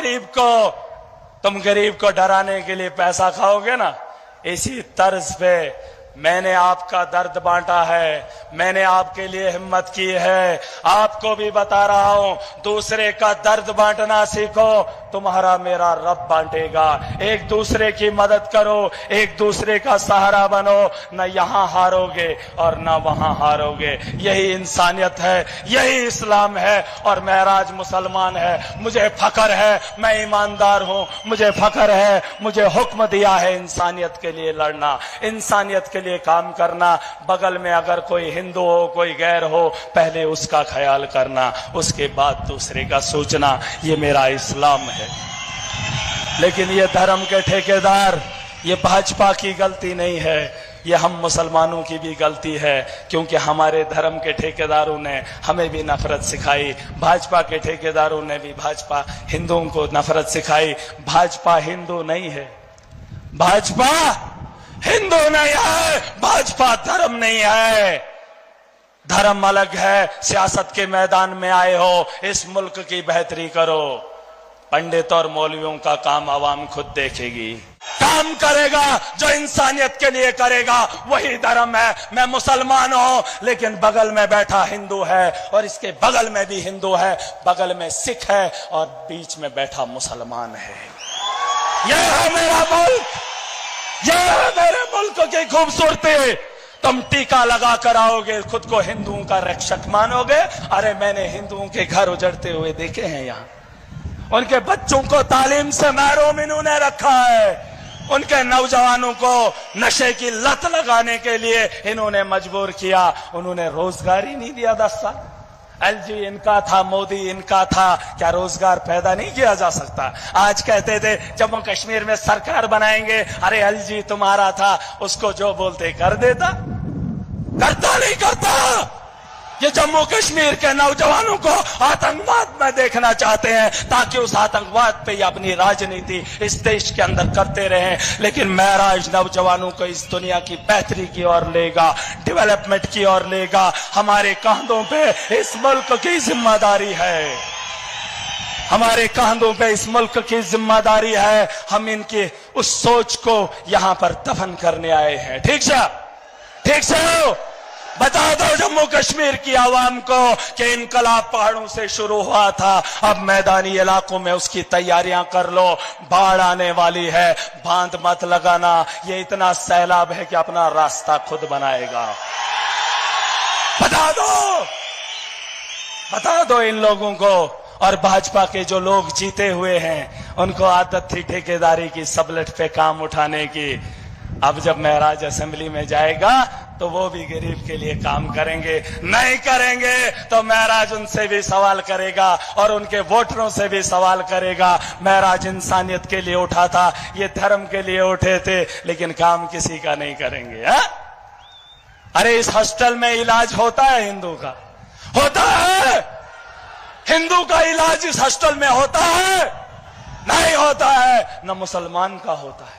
गरीब को डराने के लिए पैसा खाओगे ना, इसी तर्ज पे मैंने आपका दर्द बांटा है, मैंने आपके लिए हिम्मत की है। आपको भी बता रहा हूं, दूसरे का दर्द बांटना सीखो, तुम्हारा मेरा रब बांटेगा। एक दूसरे की मदद करो, एक दूसरे का सहारा बनो, न यहां हारोगे और न वहां हारोगे। यही इंसानियत है, यही इस्लाम है। और महराज मुसलमान है, मुझे फख्र है, मैं ईमानदार हूं, मुझे फख्र है, मुझे हुक्म दिया है इंसानियत के लिए लड़ना, इंसानियत के लिए काम करना। बगल में अगर कोई हिंदू हो, कोई गैर हो, पहले उसका ख्याल करना, उसके बाद दूसरे का सोचना। ये मेरा इस्लाम है। लेकिन ये धर्म के ठेकेदार, ये भाजपा की गलती नहीं है, ये हम मुसलमानों की भी गलती है, क्योंकि हमारे धर्म के ठेकेदारों ने हमें भी नफरत सिखाई, भाजपा के ठेकेदारों ने भी भाजपा हिंदुओं को नफरत सिखाई। भाजपा हिंदू नहीं है, भाजपा हिंदू नहीं है, भाजपा धर्म नहीं है। धर्म अलग है। सियासत के मैदान में आए हो, इस मुल्क की बेहतरी करो। पंडित और मौलवियों का काम आवाम खुद देखेगी। काम करेगा जो इंसानियत के लिए करेगा, वही धर्म है। मैं मुसलमान हूं, लेकिन बगल में बैठा हिंदू है, और इसके बगल में भी हिंदू है, बगल में सिख है, और बीच में बैठा मुसलमान है। यह है मेरा मुल्क, यह है मेरे मुल्क की खूबसूरती। तुम टीका लगा कर आओगे, खुद को हिंदुओं का रक्षक मानोगे। अरे मैंने हिंदुओं के घर उजड़ते हुए देखे हैं, यहाँ उनके बच्चों को तालीम से महरूम इन्होंने रखा है, उनके नौजवानों को नशे की लत लगाने के लिए इन्होंने मजबूर किया। उन्होंने रोजगार ही नहीं दिया 10 साल। एलजी इनका था, मोदी इनका था, क्या रोजगार पैदा नहीं किया जा सकता? आज कहते थे जम्मू कश्मीर में सरकार बनाएंगे, अरे एलजी तुम्हारा था, उसको जो बोलते कर देता, करता नहीं करता। ये जम्मू कश्मीर के नौजवानों को आतंकवाद में देखना चाहते हैं, ताकि उस आतंकवाद पे ही अपनी राजनीति इस देश के अंदर करते रहें। लेकिन महराज नौजवानों को इस दुनिया की बेहतरी की ओर लेगा, डेवलपमेंट की ओर लेगा। हमारे कंधों पे इस मुल्क की जिम्मेदारी है, हमारे कंधों पे इस मुल्क की जिम्मेदारी है। हम इनकी उस सोच को यहां पर दफन करने आए हैं। ठीक से, ठीक से बता दो जम्मू कश्मीर की आवाम को कि इनकलाब पहाड़ों से शुरू हुआ था, अब मैदानी इलाकों में उसकी तैयारियां कर लो। बाढ़ आने वाली है, बांध मत लगाना, ये इतना सैलाब है कि अपना रास्ता खुद बनाएगा। बता दो इन लोगों को। और भाजपा के जो लोग जीते हुए हैं, उनको आदत थी ठेकेदारी की, सबलट पे काम उठाने की। अब जब महराज असेंबली में जाएगा तो वो भी गरीब के लिए काम करेंगे। नहीं करेंगे तो महराज उनसे भी सवाल करेगा और उनके वोटरों से भी सवाल करेगा। महराज इंसानियत के लिए उठा था, ये धर्म के लिए उठे थे, लेकिन काम किसी का नहीं करेंगे। है? अरे इस हॉस्टल में इलाज होता है हिंदू का? होता है? हिंदू का इलाज इस हॉस्टल में होता है? नहीं होता है। न मुसलमान का होता है।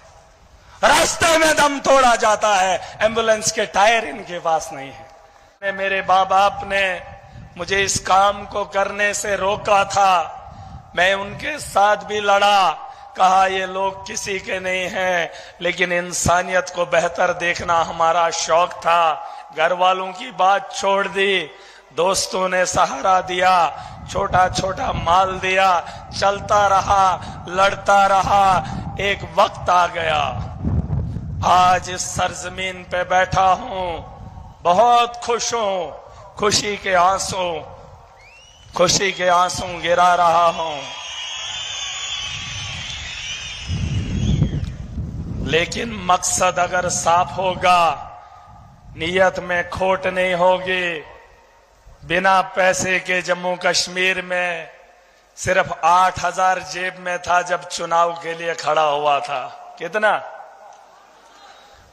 रास्ते में दम तोड़ा जाता है, एम्बुलेंस के टायर इनके पास नहीं है। मेरे माँ बाप ने मुझे इस काम को करने से रोका था, मैं उनके साथ भी लड़ा, कहा ये लोग किसी के नहीं हैं, लेकिन इंसानियत को बेहतर देखना हमारा शौक था। घर वालों की बात छोड़ दी, दोस्तों ने सहारा दिया, छोटा छोटा माल दिया, चलता रहा, लड़ता रहा। एक वक्त आ गया, आज इस सरजमीन पे बैठा हूं, बहुत खुश हूं, खुशी के आंसू गिरा रहा हूं। लेकिन मकसद अगर साफ होगा, नीयत में खोट नहीं होगी। बिना पैसे के जम्मू कश्मीर में सिर्फ 8,000 जेब में था जब चुनाव के लिए खड़ा हुआ था। कितना?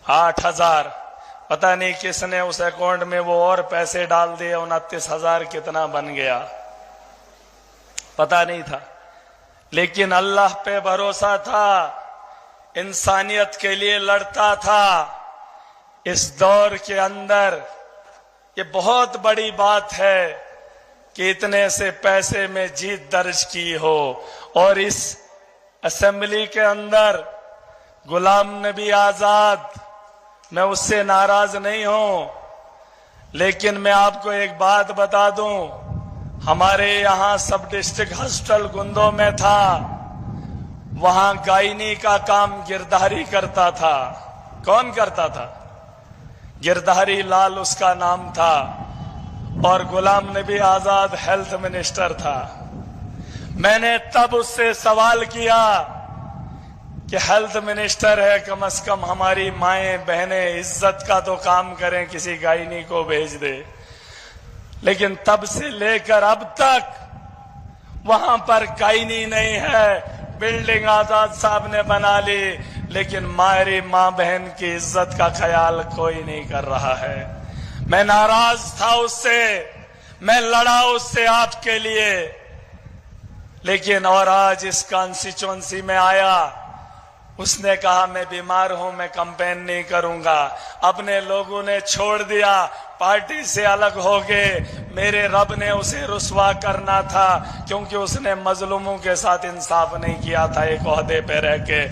8,000। पता नहीं किसने उस अकाउंट में वो और पैसे डाल दिए, 29,000 कितना बन गया पता नहीं था। लेकिन अल्लाह पे भरोसा था, इंसानियत के लिए लड़ता था। इस दौर के अंदर ये बहुत बड़ी बात है कि इतने से पैसे में जीत दर्ज की हो, और इस असेंबली के अंदर गुलाम नबी आजाद, मैं उससे नाराज नहीं हूं, लेकिन मैं आपको एक बात बता दूं, हमारे यहां सब डिस्ट्रिक्ट हॉस्पिटल गुंदो में था, वहां गायनी का काम गिरधारी करता था। कौन करता था? गिरधारी लाल उसका नाम था, और गुलाम नबी आजाद हेल्थ मिनिस्टर था। मैंने तब उससे सवाल किया कि हेल्थ मिनिस्टर है, कम से कम हमारी माएं बहनें इज्जत का तो काम करें, किसी गायनी को भेज दे। लेकिन तब से लेकर अब तक वहां पर गायनी नहीं है। बिल्डिंग आजाद साहब ने बना ली, लेकिन हमारी मां बहन की इज्जत का ख्याल कोई नहीं कर रहा है। मैं नाराज था उससे, मैं लड़ा उससे आपके लिए, लेकिन और आज इस कॉन्स्टिट्यूएंसी में आया, उसने कहा मैं बीमार हूं, मैं कैंपेन नहीं करूंगा। अपने लोगों ने छोड़ दिया, पार्टी से अलग हो गए। मेरे रब ने उसे रुसवा करना था, क्योंकि उसने मजलूमों के साथ इंसाफ नहीं किया था एक ओहदे पे रह के।